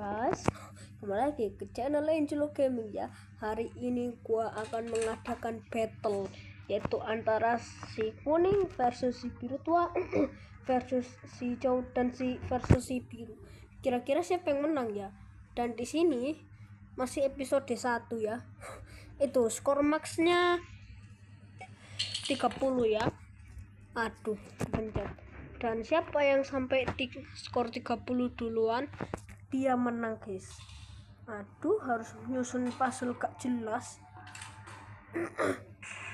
guys, kembali lagi ke channel Angelo Gaming ya. Hari ini gua akan mengadakan battle, yaitu antara si kuning versus si biru tua versus si hijau dan versus si biru. Kira-kira siapa yang menang ya? Dan di sini masih episode 1 ya. Itu skor maxnya 30 ya. Aduh, pencet. Dan siapa yang sampai skor 30 duluan, dia menang guys. Aduh, harus nyusun puzzle gak jelas.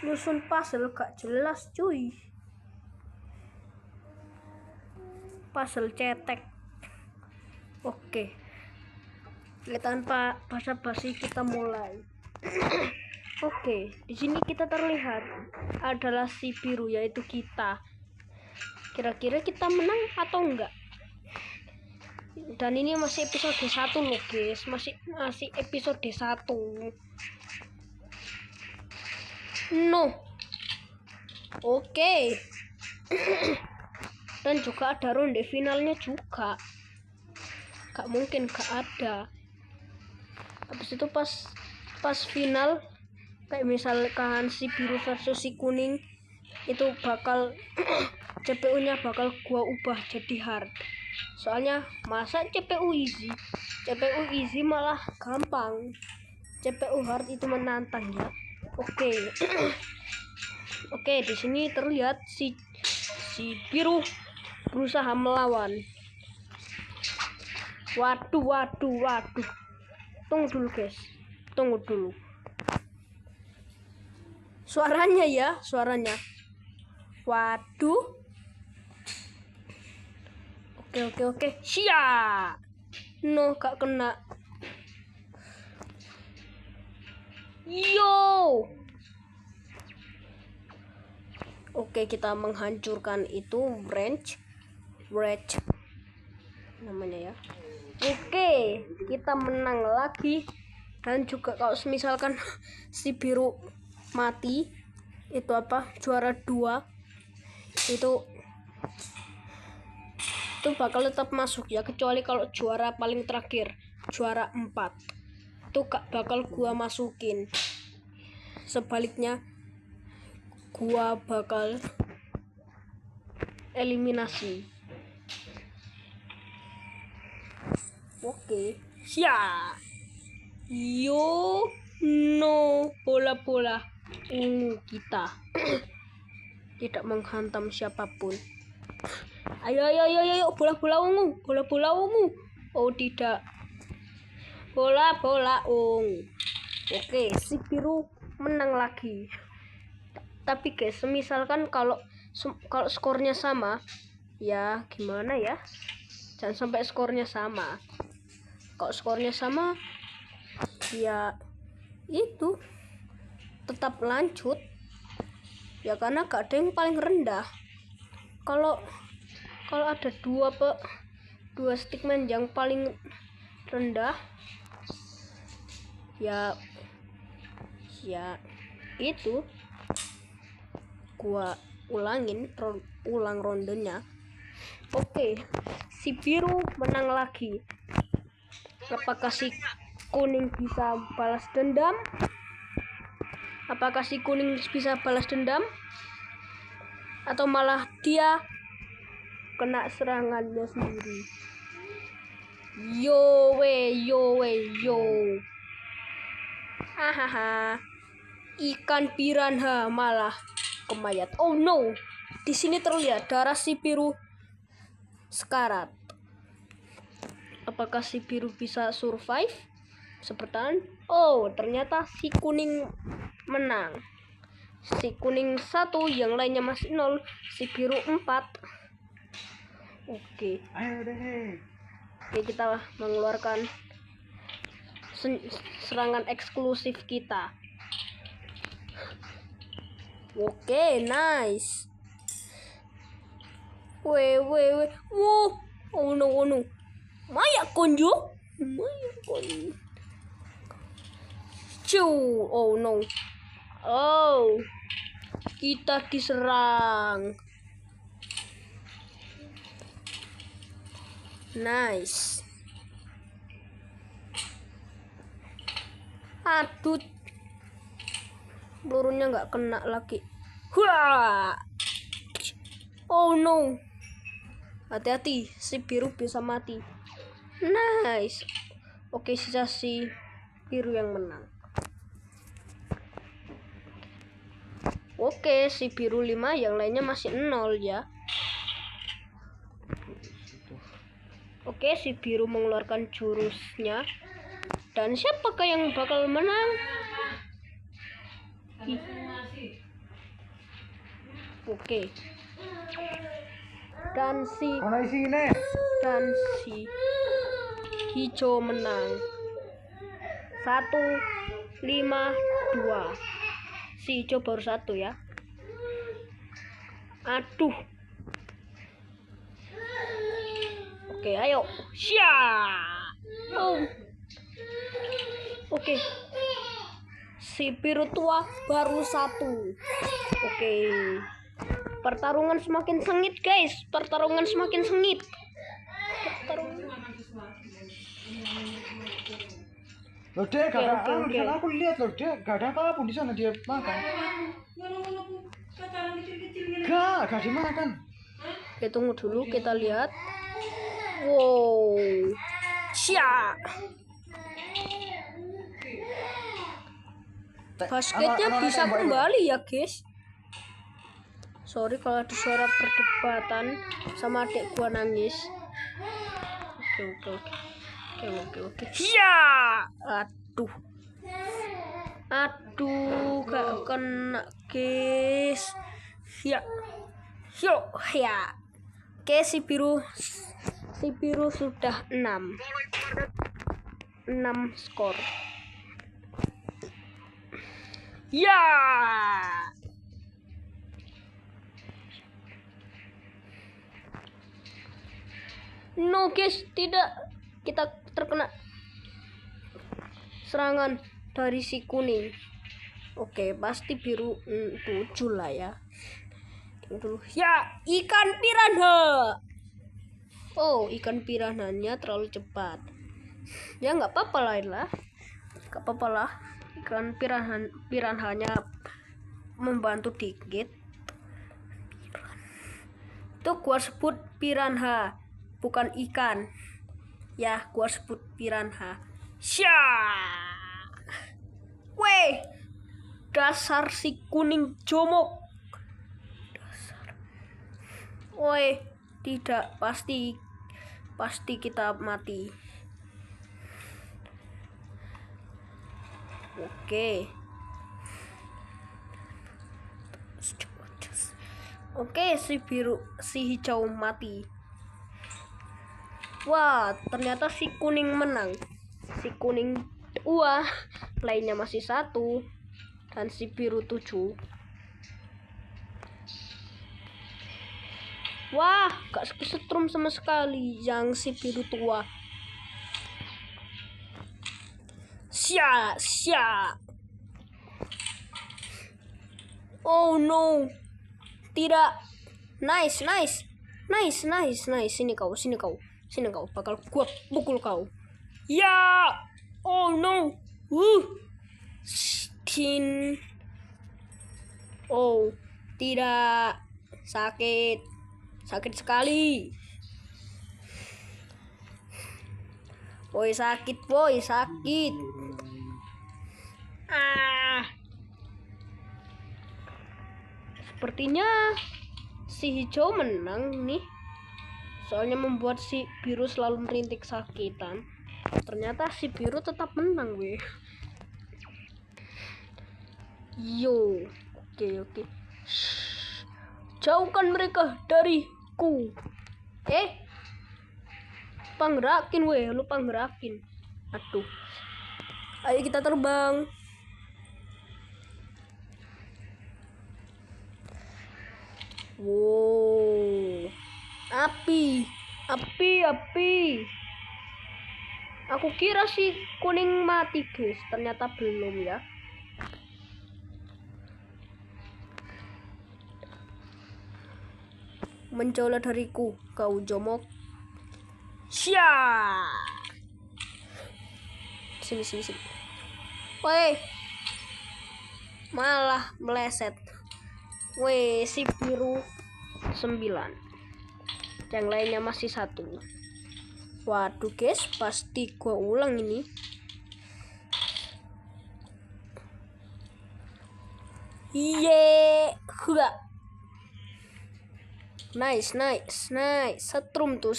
Nyusun puzzle gak jelas cuy. Puzzle cetek. Oke, tanpa basa-basi kita mulai. Oke, di sini kita terlihat adalah si biru, yaitu kita. Kira-kira kita menang atau enggak? Dan ini masih episode 1 loh guys, masih episode 1. No. Oke. Dan juga ada ronde finalnya juga. Gak mungkin gak ada. Habis itu pas final, kayak misalkan si biru versus si kuning, itu bakal CPU-nya bakal gua ubah jadi hard. Soalnya masa CPU easy malah gampang. CPU hard itu menantang ya. Oke. Oke, di sini terlihat si biru berusaha melawan. Waduh. Tunggu dulu guys. Tunggu dulu. Suaranya. Waduh. Oke. Siap. No, gak kena. Yo. Oke, kita menghancurkan itu branch namanya ya. Oke, kita menang lagi. Dan juga kalau misalkan si biru mati, itu juara 2 itu bakal tetap masuk ya, kecuali kalau juara paling terakhir, juara 4 itu gak bakal gua masukin. Sebaliknya gua bakal eliminasi. Oke, siap. Yo, no, bola ungu kita tidak menghantam siapapun. Ayo, bola ungu. Oh tidak, bola ungu. Oke, si biru menang lagi. Tapi guys, misalkan kalau skornya sama, ya gimana ya? Jangan sampai skornya sama. Kalau skornya sama, ya itu tetap lanjut. Ya karena gak ada yang paling rendah. Kalau ada dua stickman yang paling rendah, ya itu gua ulang rondenya. Oke, si biru menang lagi. Apakah si kuning bisa balas dendam? Atau malah dia kena serangannya sendiri? Yo. Hahaha. Ikan piranha malah kemayat. Oh no. Di sini terlihat darah si biru sekarat. Apakah si biru bisa survive? Bertahan? Oh, ternyata si kuning menang. Si kuning 1, yang lainnya masih 0. Si biru 4. Oke. Ayo deh. Oke, kita mengeluarkan serangan eksklusif kita. Oke, nice. Wow. Oh no. Maya konjo. Oh no. Oh, kita diserang. Nice. Aduh, pelurunya nggak kena lagi. Wah, oh no, hati-hati, si biru bisa mati. Nice. Oke, sisa si biru yang menang. Oke, si biru 5, yang lainnya masih 0 ya. Oke, si biru mengeluarkan jurusnya. Dan siapakah yang bakal menang? Oke. Dan si hijau menang. 1, 5, 2. Si hijau baru 1 ya. Aduh. Oke, ayo. Siap. Oh. Oke. Si biru tua baru 1. Oke. Pertarungan semakin sengit, guys. Pertarungan semakin sengit. Loh, Dek, gak ada di sana. Aku lihat loh, Dek, gak ada apapun di sana, dia makan. Gak dimakan. Oke, tunggu dulu, kita lihat. Wow. Siap. Basketnya bisa kembali ya, guys. Sorry kalau ada suara perdebatan sama adik gua nangis. Oke. Ya. Aduh, gak kena, guys. Ya. Oke, si biru sudah 6 skor. Ya. No, guys, tidak. Kita terkena serangan dari si kuning. Oke, pasti biru 7 lah ya. Dulu. Ya, ikan piranha. Oh, ikan piranhanya terlalu cepat. Ya nggak apa-apa lah. Nggak apa-apa lah. Ikan piranhanya membantu dikit. Itu gua sebut piranha, bukan ikan. Ya, gua sebut piranha. Syah. Weh, dasar si kuning jomok. Woi, tidak, pasti kita mati. Oke, si hijau mati. Wah, ternyata si kuning menang. Si kuning lainnya masih 1 dan si biru 7. Wah, gak kesetrum sama sekali yang si biru tua. Siap. Oh no. Tidak. Nice. Sini kau. Bakal gua pukul kau. Ya. Oh no. Oh, tidak. Sakit sekali. Woi, sakit. Sepertinya si hijau menang nih. Soalnya membuat si biru selalu merintik sakitan. Ternyata si biru tetap menang, weh. Yo. Oke. Jauhkan mereka dariku. Panggerakin, weh. Lu panggerakin. Aduh. Ayo kita terbang. Wow. Api. Aku kira si kuning mati, guys. Ternyata belum ya. Menjauhlah dariku, kau jomok. Syah. Sini. Woi, malah meleset. Woi, si biru 9. Yang lainnya masih 1. Waduh guys, pasti gua ulang ini. Iye, hua. Nice. Setrum tuh.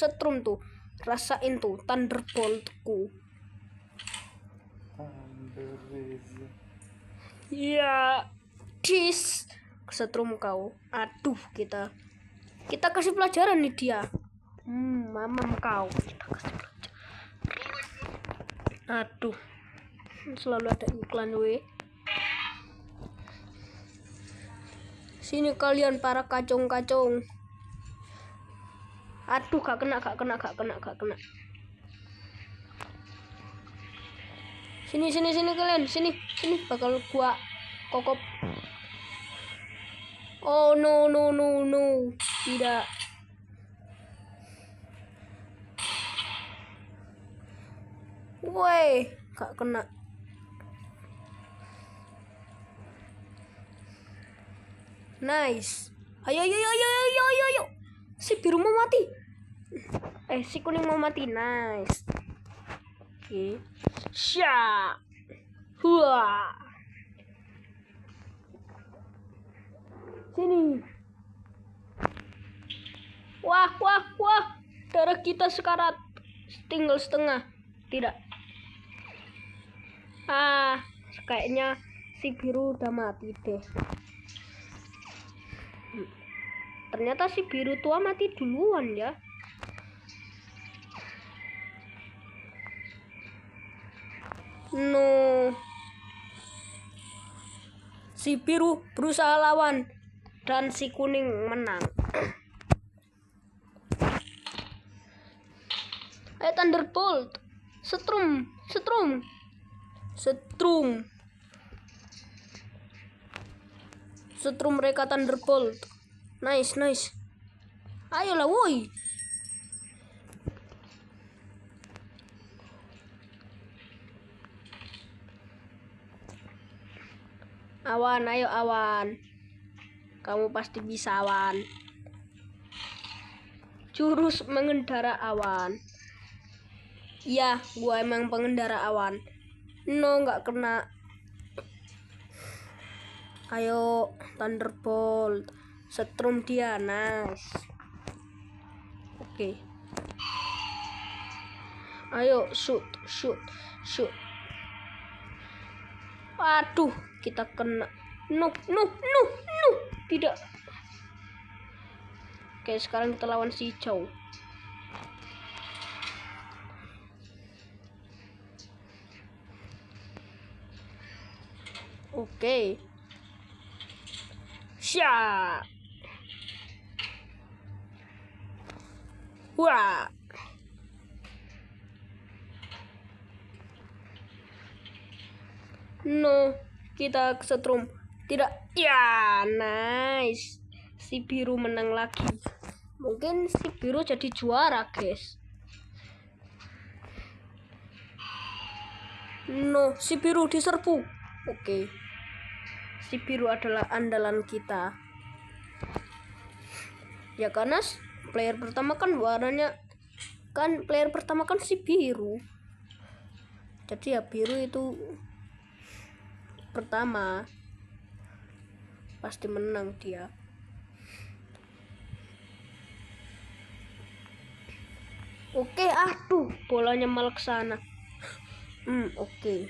Rasain tuh Thunderboltku. Iya, dis. Setrum kau. Aduh, kita kasih pelajaran nih dia. Mamam kau. Kita kasih pelajaran. Aduh, selalu ada iklan we. Sini kalian para kacung-kacung. Aduh, gak kena. Sini kalian, sini bakal gua kokop. Oh no, tidak. Woi, gak kena. Nice. Ayo. Si biru mau mati. Si kuning mau mati. Nice. Oke. Sya. Hua. Sini. Wah. Darah kita sekarat. Tinggal setengah. Tidak. Kayaknya si biru udah mati deh. Ternyata si biru tua mati duluan ya. No. Si biru berusaha lawan dan si kuning menang. Ayo Thunderbolt. Setrum. Setrum mereka Thunderbolt. Nice. Ayolah woi. Awan, ayo awan. Kamu pasti bisa awan. Jurus mengendara awan. Iya, gua emang pengendara awan. No, nggak kena. Ayo Thunderbolt. Setrum dia, nice. Oke. Ayo shoot. Aduh, kita kena. No. Tidak. Oke, sekarang kita lawan si hijau. Oke. Sya. Wah. No, kita kesetrum. Tidak. Ya, nice. Si biru menang lagi. Mungkin si biru jadi juara, guys. No, si biru diserbu. Oke. Si biru adalah andalan kita. Ya karena player pertama kan warnanya player pertama kan si biru. Jadi ya biru itu pertama. Pasti menang dia. Oke, aduh, bolanya malah ke sana. Oke.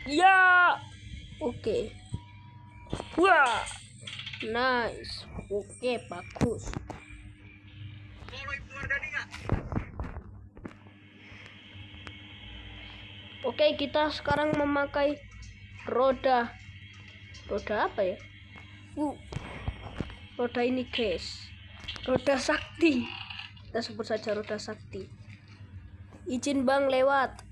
Ya. Oke. Wah. Nice. Oke, bagus. Oke, kita sekarang memakai roda apa ya? Roda ini, guys. Roda sakti. Kita sebut saja roda sakti. Izin Bang lewat.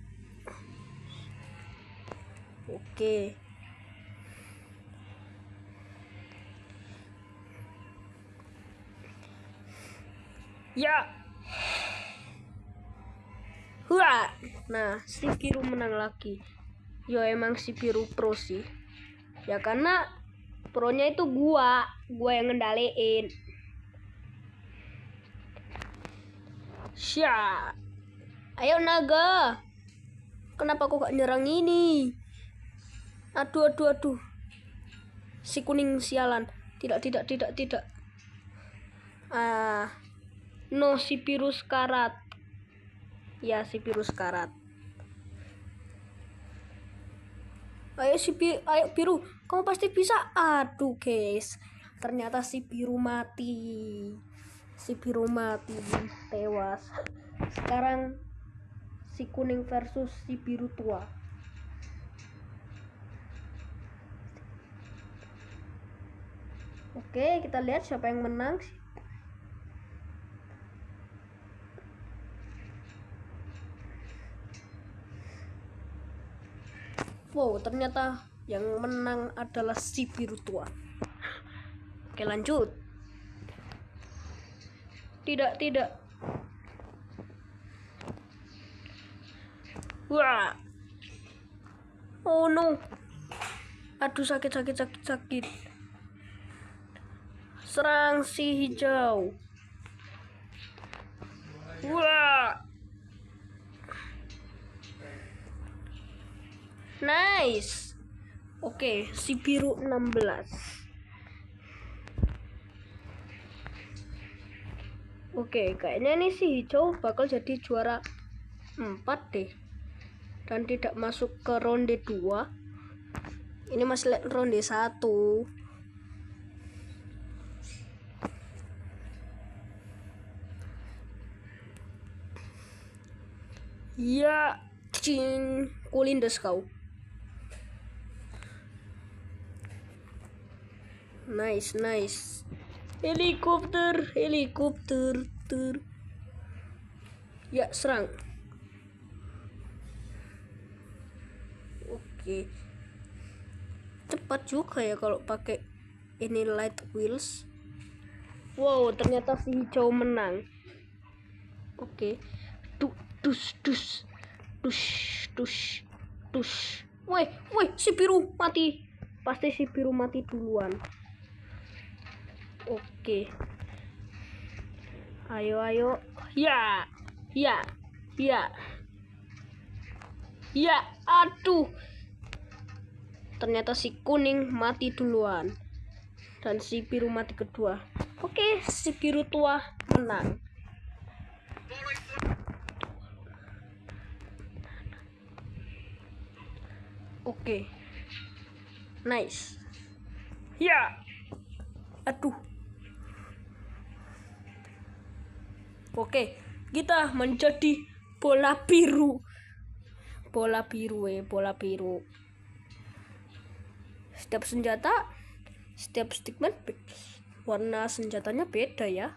Oke. Ya. Wah. Nah, si biru menang lagi. Yo emang si biru pro sih. Ya karena pronya itu gua yang ngendaliin. Sya. Ayo naga. Kenapa kok gak nyerang ini? Aduh. Si kuning sialan. Tidak. No, si biru sekarat. Ya, si biru sekarat. Ayo biru, kamu pasti bisa. Aduh guys, ternyata si biru mati. Tewas. Sekarang si kuning versus si biru tua. Oke, kita lihat siapa yang menang. Wow, ternyata yang menang adalah si biru tua. Oke, lanjut. Tidak. Wah. Oh no. Aduh, sakit. Serang si hijau. Wah. Nice. Oke, si biru 16. Oke, kayaknya ini si hijau bakal jadi juara 4 deh. Dan tidak masuk ke ronde 2. Ini masih ronde 1. Ya, kulindes kau. Nice. Helikopter. Ya, serang. Oke. Cepat juga ya kalau pakai ini light wheels. Wow, ternyata si hijau menang. Oke. Dus. Woi, si biru mati. Pasti si biru mati duluan. Oke. Ayo. Ya. Aduh. Ternyata si kuning mati duluan. Dan si biru mati kedua. Oke, si biru tua menang. Oke. Nice. Ya. Aduh. Oke, kita menjadi bola biru. Bola biru. Setiap senjata, setiap stickman warna senjatanya beda ya.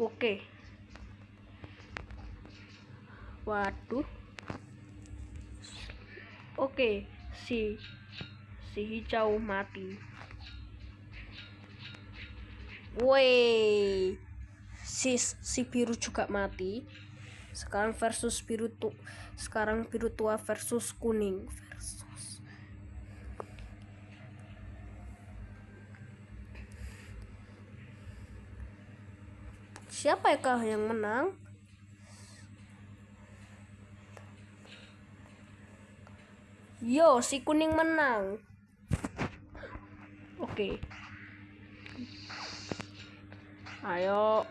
Oke. Waduh. Oke, si hijau mati. Woi, si biru juga mati. Sekarang biru tua versus kuning. Siapa yang menang? Yo, si kuning menang. Oke. Ayo.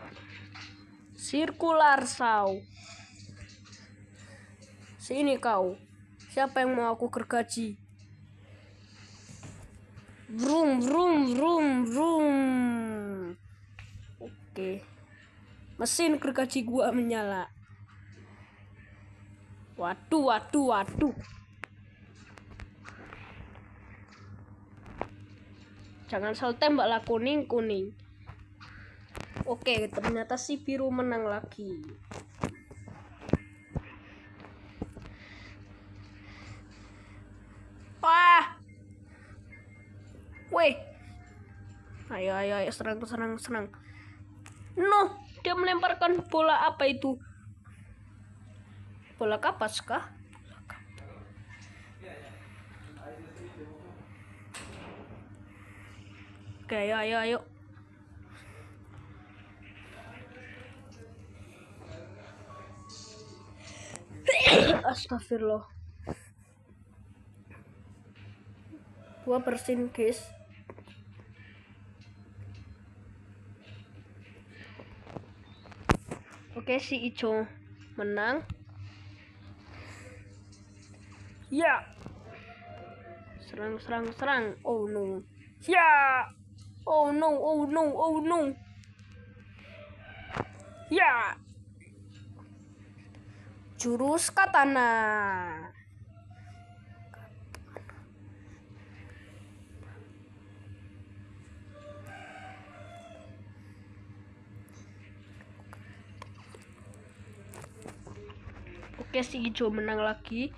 Circular saw. Sini kau. Siapa yang mau aku gergaji? Vroom. Oke. Mesin gergaji gua menyala. Waduh. Jangan salah tembaklah kuning. Oke, ternyata si biru menang lagi. Wah. Weh. Ayo, serang. No, dia melemparkan bola apa itu? Bola kapas kah? Oke, ayo. Astagfirullah. Gua bersin, guys. Oke, si hijau menang. Ya. Serang. Oh no. Ya. Oh no. Ya. Jurus katana. Oke, si hijau menang lagi.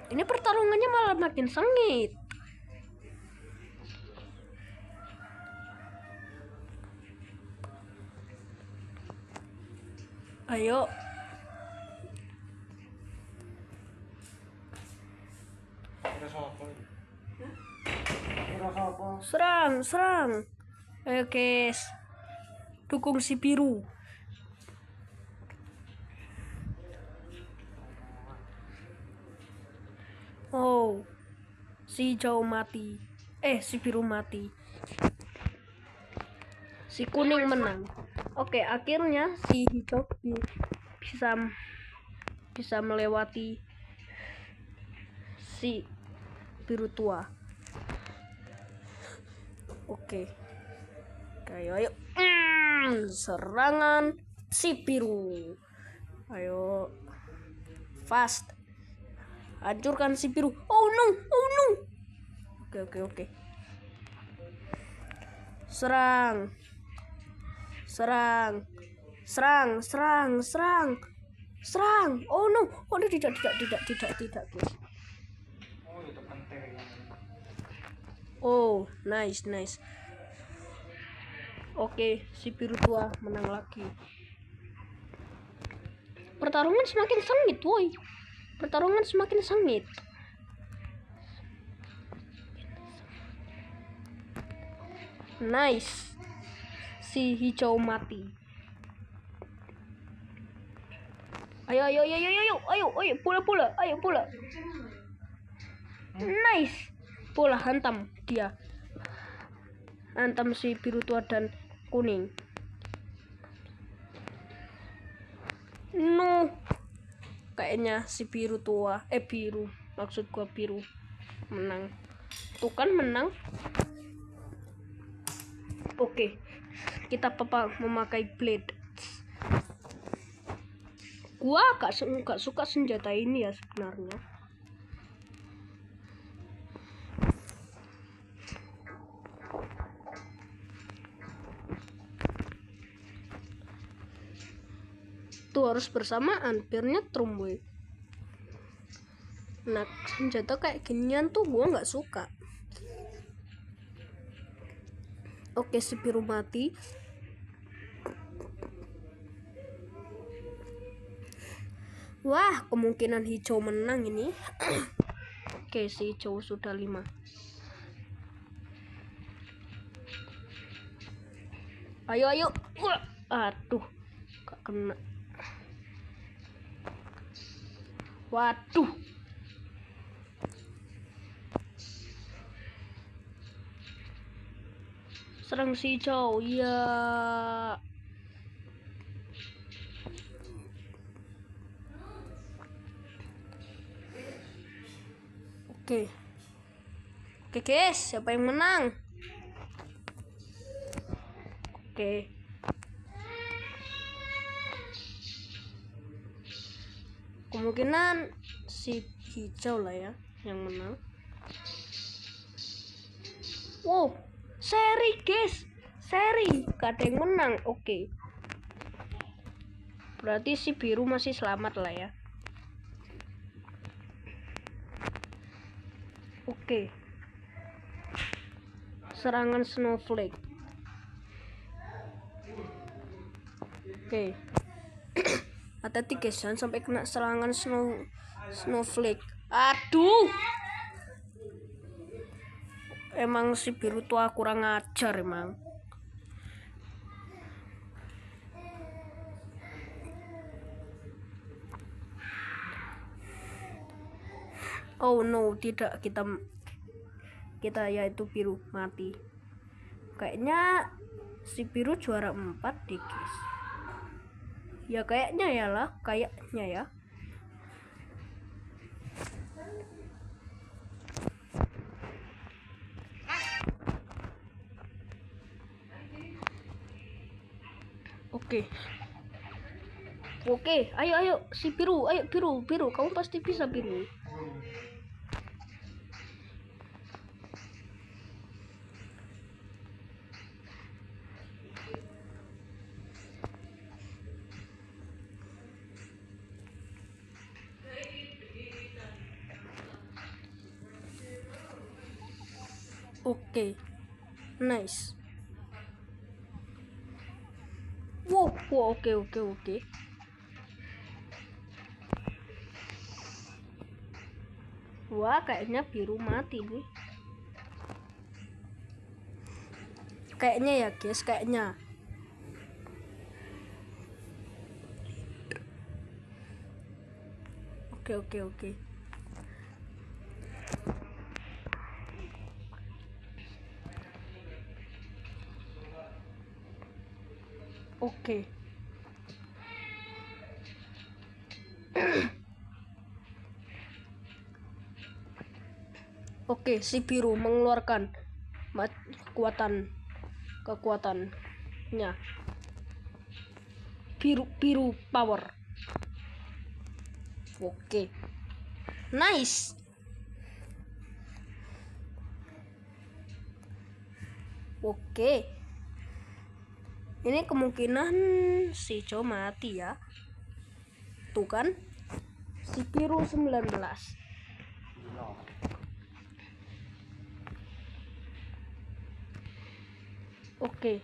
Ini pertarungannya malah makin sengit. Ayo. Serang. Ayo, guys. Dukung si biru. Oh, si hijau mati. Si biru mati. Si kuning menang. Oke, akhirnya si hijau bisa melewati si biru tua. Oke. Ayo. Serangan si biru. Ayo. Fast. Hancurkan si biru. Oh no. Oke. Serang. Oh no. Oh tidak guys. Oh, nice. Oke, si biru tua menang lagi. Pertarungan semakin sengit, woi. Nice. Si hijau mati. Ayo, bola. Ayo, bola. Nice. Bola hantam dia. Hantam si biru tua dan kuning. No. Kayaknya si biru tua, maksud gua biru menang. Tuh kan menang. Oke. Kita memakai blade. Gua gak suka senjata ini ya sebenarnya. Tuh harus bersamaan biar nyetrum, boy. Nah, senjata kayak ginian tuh gua nggak suka. Oke, si biru mati. Wah, kemungkinan hijau menang ini. Oke, si hijau sudah 5. Ayo. Aduh, gak kena. Waduh. Serang si hijau. Ya. Oke guys, siapa yang menang? Oke. Kemungkinan si hijau lah ya yang menang. Wow, seri guys, gak ada yang menang. Oke. Berarti si biru masih selamat lah ya. Oke. Serangan snowflake. Oke. Hati-hati guys, jangan sampai kena serangan snowflake. Aduh. Emang si biru tua kurang ajar emang. Oh no, tidak, kita yaitu biru mati. Kayaknya si biru juara 4 deh guys. Ya kayaknya ya lah, kayaknya ya. Oke, ayo si biru, ayo biru, kamu pasti bisa biru. Oke, nice. Wow, oke. Wah, kayaknya biru mati nih. Kayaknya ya guys, kayaknya. Oke. Oke, si biru mengeluarkan kekuatannya. Biru power. Oke. Nice. Oke. Ini kemungkinan si Joe mati ya. Tuh kan. Si biru 19. Oke.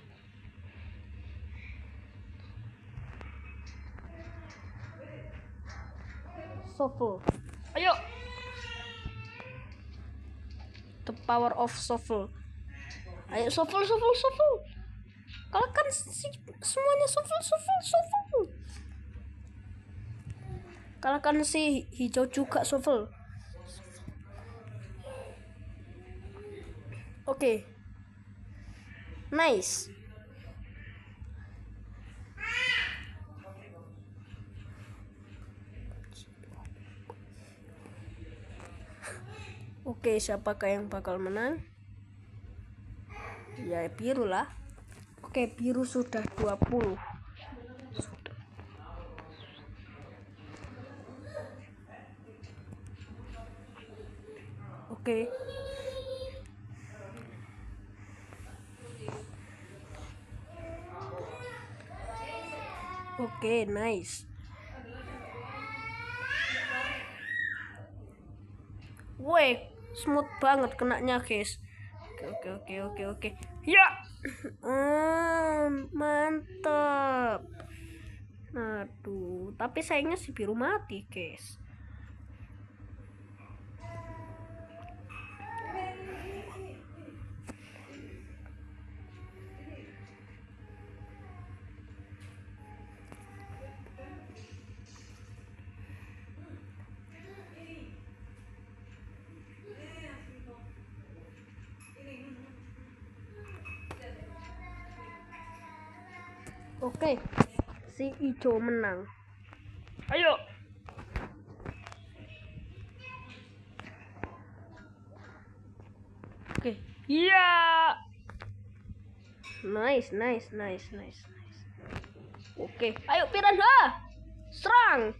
Shuffle. Ayo. The power of shuffle. Ayo shuffle. Kalahkan semuanya shuffle. Kalahkan si hijau juga shuffle. Oke. Nice. Oke, siapakah yang bakal menang? Ya biru lah. Oke, biru sudah 20. Oke. Oke, nice. Weh, smooth banget kenanya guys. Oke. Ya. Mantap. Aduh, tapi sayangnya si biru mati guys. Oke, si hijau menang. Ayo. Oke, iya. Nice. Oke, ayo piranha, serang.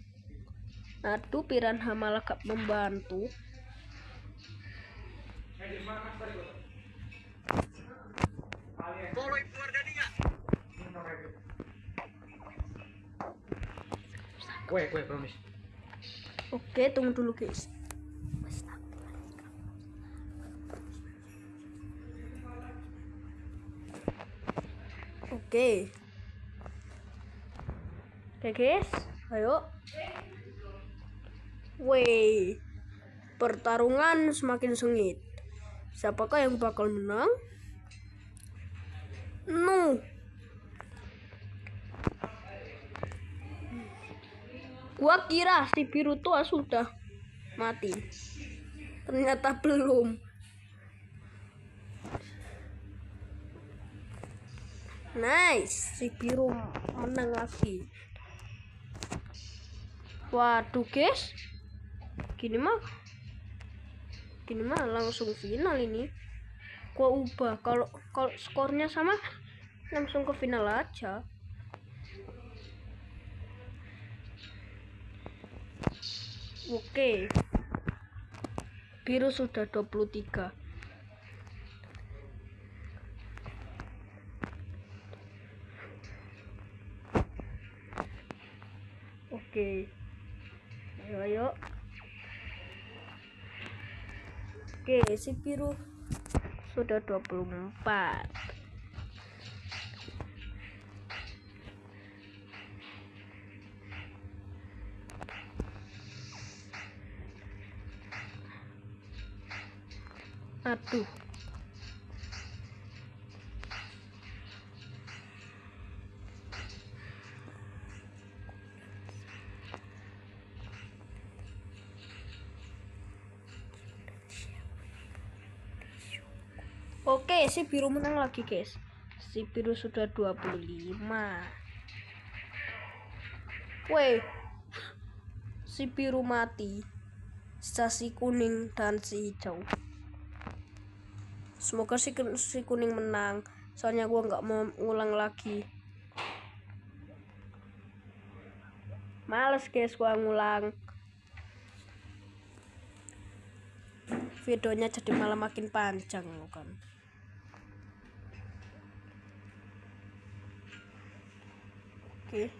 Aduh, piranha malah gak membantu. Kue, promise. Oke, tunggu dulu guys. Oke. Oke guys, ayo. Woi, pertarungan semakin sengit. Siapakah yang bakal menang? No. Gua kira si biru tua sudah mati. Ternyata belum. Nice, si biru menang lagi. Waduh guys, gini mah langsung final ini. Gua ubah kalau skornya sama langsung ke final aja. Oke, biru sudah 23. Oke, ayo. Oke, si biru sudah 24. Aduh. Oke, si biru menang lagi, guys. Si biru sudah 25. Woi. Si biru mati. Sisa si kuning dan si hijau. Semoga si kuning menang. Soalnya gua nggak mau ngulang lagi. Males guys gua ngulang. Videonya jadi malah makin panjang kan. Oke.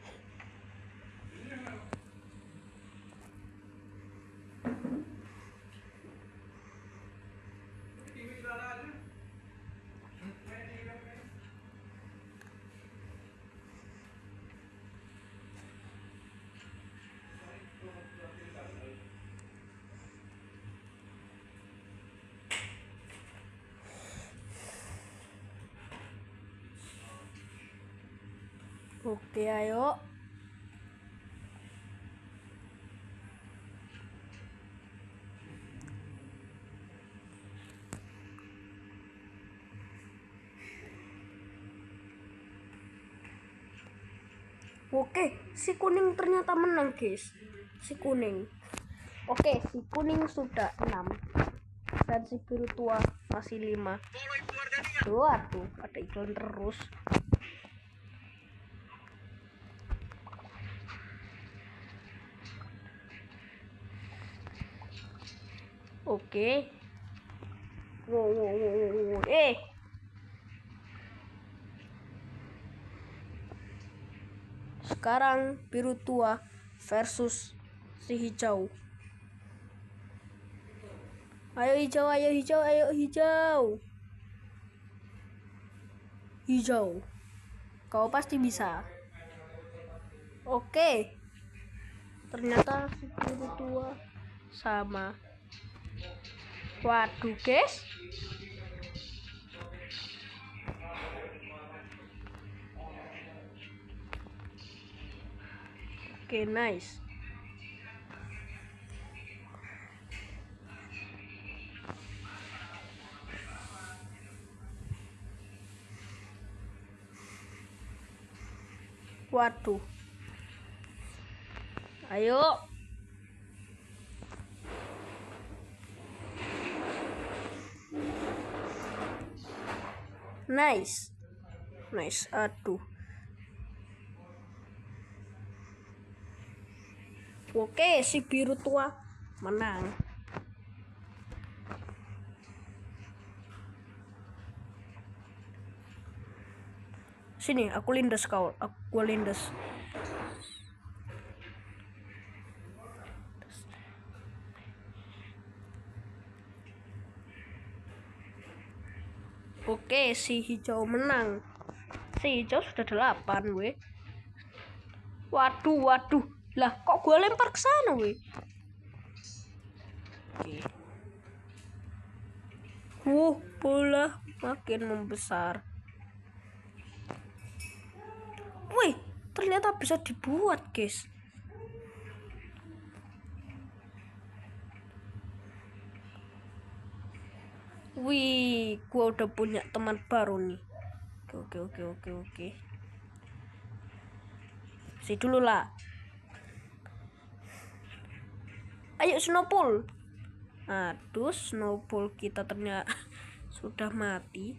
Oke, ayo. Oke, si kuning ternyata menang, guys. Si kuning. Oke, si kuning sudah 6. Dan si biru tua masih 5. Waduh, ada iklan terus. Oke. Wow. Sekarang biru tua versus si hijau. Ayo hijau, ayo hijau, ayo hijau. Hijau. Kau pasti bisa. Oke. Ternyata si biru tua sama. Waduh, guys. Oke, nice. Waduh. Ayo. Nice. Aduh. Oke, si biru tua menang. Sini, aku lindas kau. Aku lindas. Oke, si hijau menang. Si hijau sudah 8, weh. Waduh. Lah kok gue lempar ke sana weh? Oke. Bola makin membesar. Wih, ternyata bisa dibuat, guys. Wih, gua udah punya teman baru nih. Oke. Si dulu lah. Ayo Snowball. Aduh, Snowball kita ternyata sudah mati.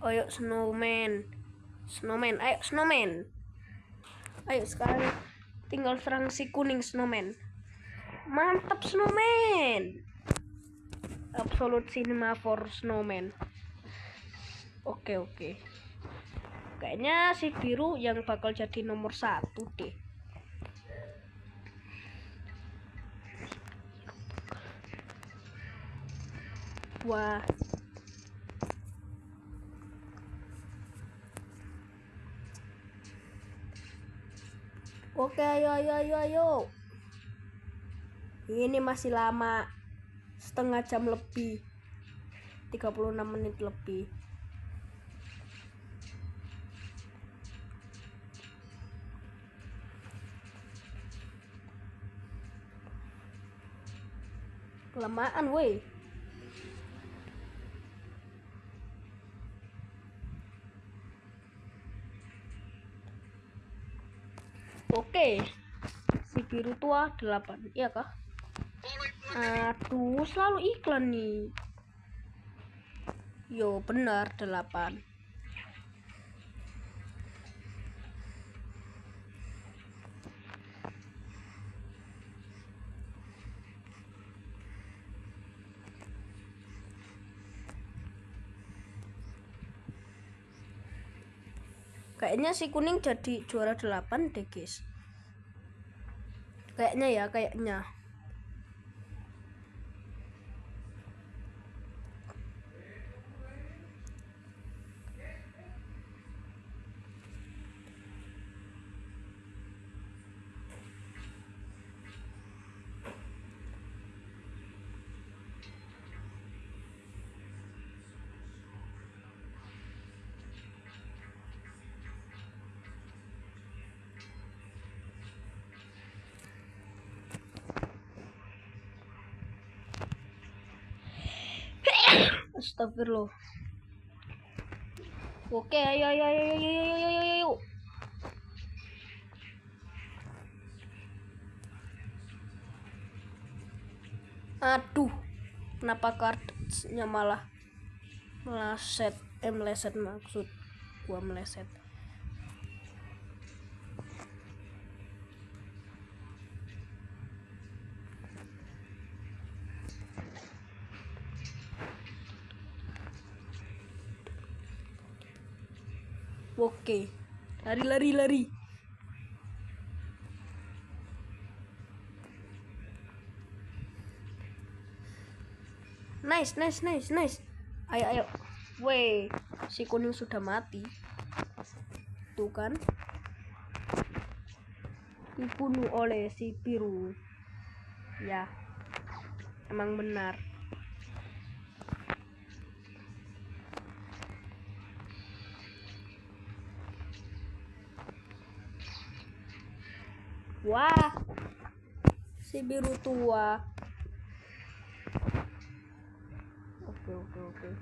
Ayo Snowman. Ayo Snowman. Ayo sekarang tinggal serang si kuning Snowman. Mantap Snowman. Absolute cinema for Snowman. Oke. Kayaknya si biru yang bakal jadi nomor 1 deh. Wah. Oke, ayo. Ini masih lama. Setengah jam lebih. 36 menit lebih. Kelamaan, woi. Oke. Si biru tua 8, iya kah? Aduh, selalu iklan nih. Yo, benar 8. Kayaknya si kuning jadi juara 8 deh, guys. Kayaknya. Astagfirullah. Oke, ayo. Aduh, kenapa kartunya malah meleset maksud gua meleset. Oke, lari. Nice. Ayo. Weh, si kuning sudah mati. Tuh kan. Dibunuh oleh si biru. Ya. Emang benar. Wah. Si biru tua. Oke.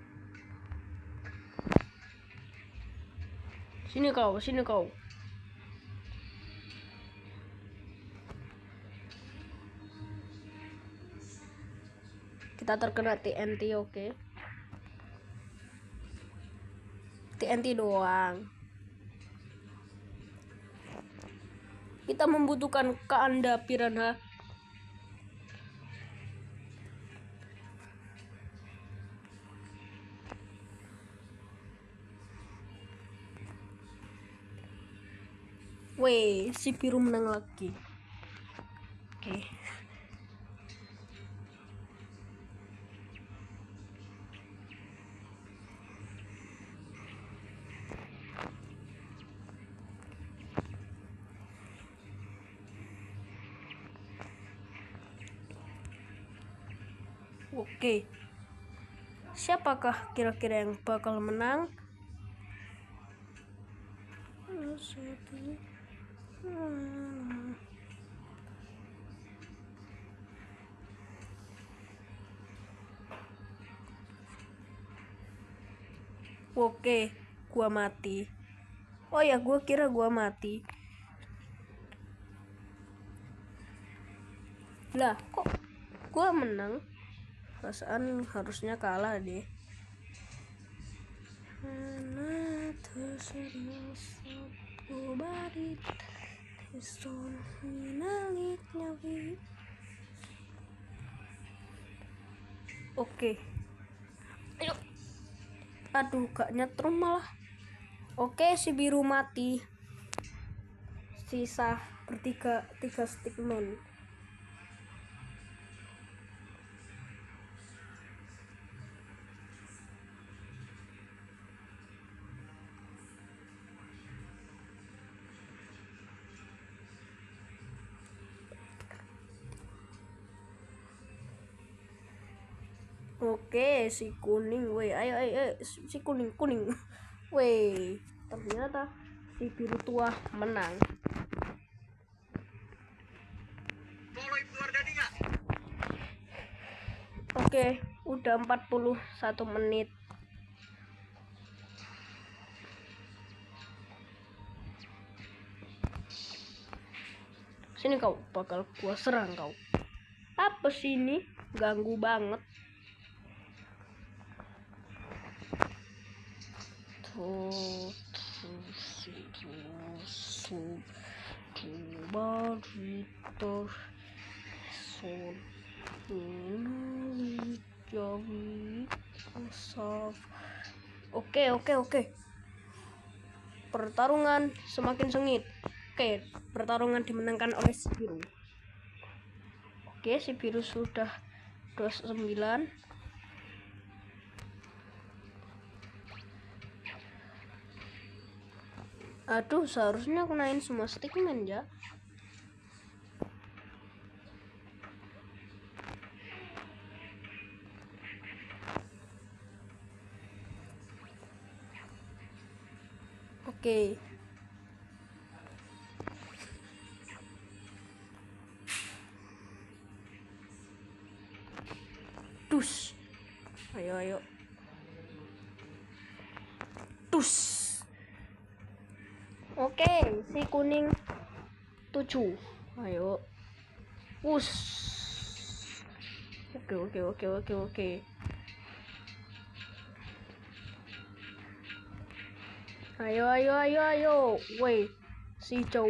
Sini kau. Kita terkena TNT, oke. TNT doang. Kita membutuhkan ke Anda, Piranha. Weh, si biru menang lagi. Oke. Oke, siapakah kira-kira yang bakal menang? Oke, gua mati. Oh ya, gua kira gua mati. Lah, kok gua menang? Perasaan harusnya kalah deh. Oke. Ayo. Aduh, gak nyetrum malah. Oke, si biru mati. Sisa bertiga, 3 stickman. Oke, si kuning, weh, ayo, si kuning, weh, ternyata si biru tua menang. Oke, udah 41 menit. Sini kau, bakal gua serang kau. Apa sih ini? Ganggu banget. Oke. Pertarungan semakin sengit. Oke, pertarungan dimenangkan oleh si biru. Oke, si biru sudah 29. Aduh, seharusnya aku naik semua stickman ya. Oke. Dus. Ayo. Dus. Oke, si kuning 7. Ayo. Us. Oke. Ayo. Woi, si hijau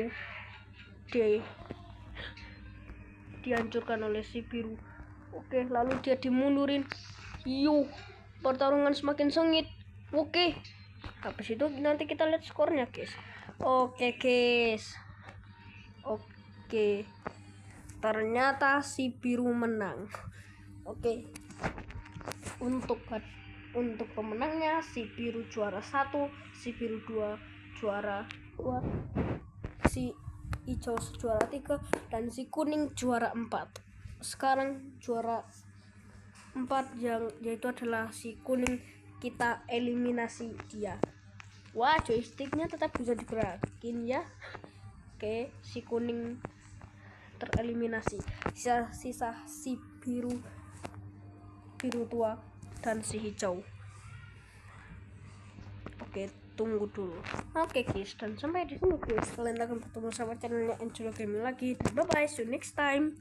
dihancurkan oleh si biru. Oke, lalu dia dimundurin. Yuk, pertarungan semakin sengit. Oke. Habis itu nanti kita lihat skornya, guys. Oke, guys. Oke. Ternyata si biru menang. Oke. Untuk pemenangnya si biru juara 1, si biru 2 juara 2, si hijau juara 3, dan si kuning juara 4. Sekarang juara 4 yang yaitu adalah si kuning, kita eliminasi dia. Wah, joysticknya tetap bisa digerakin ya. Oke, si kuning tereliminasi. Sisa si biru tua dan si hijau. Oke, tunggu dulu. Oke guys, dan sampai di sini guys, kalian akan bertemu sama channelnya Angelo Gaming lagi. Bye bye, see you next time.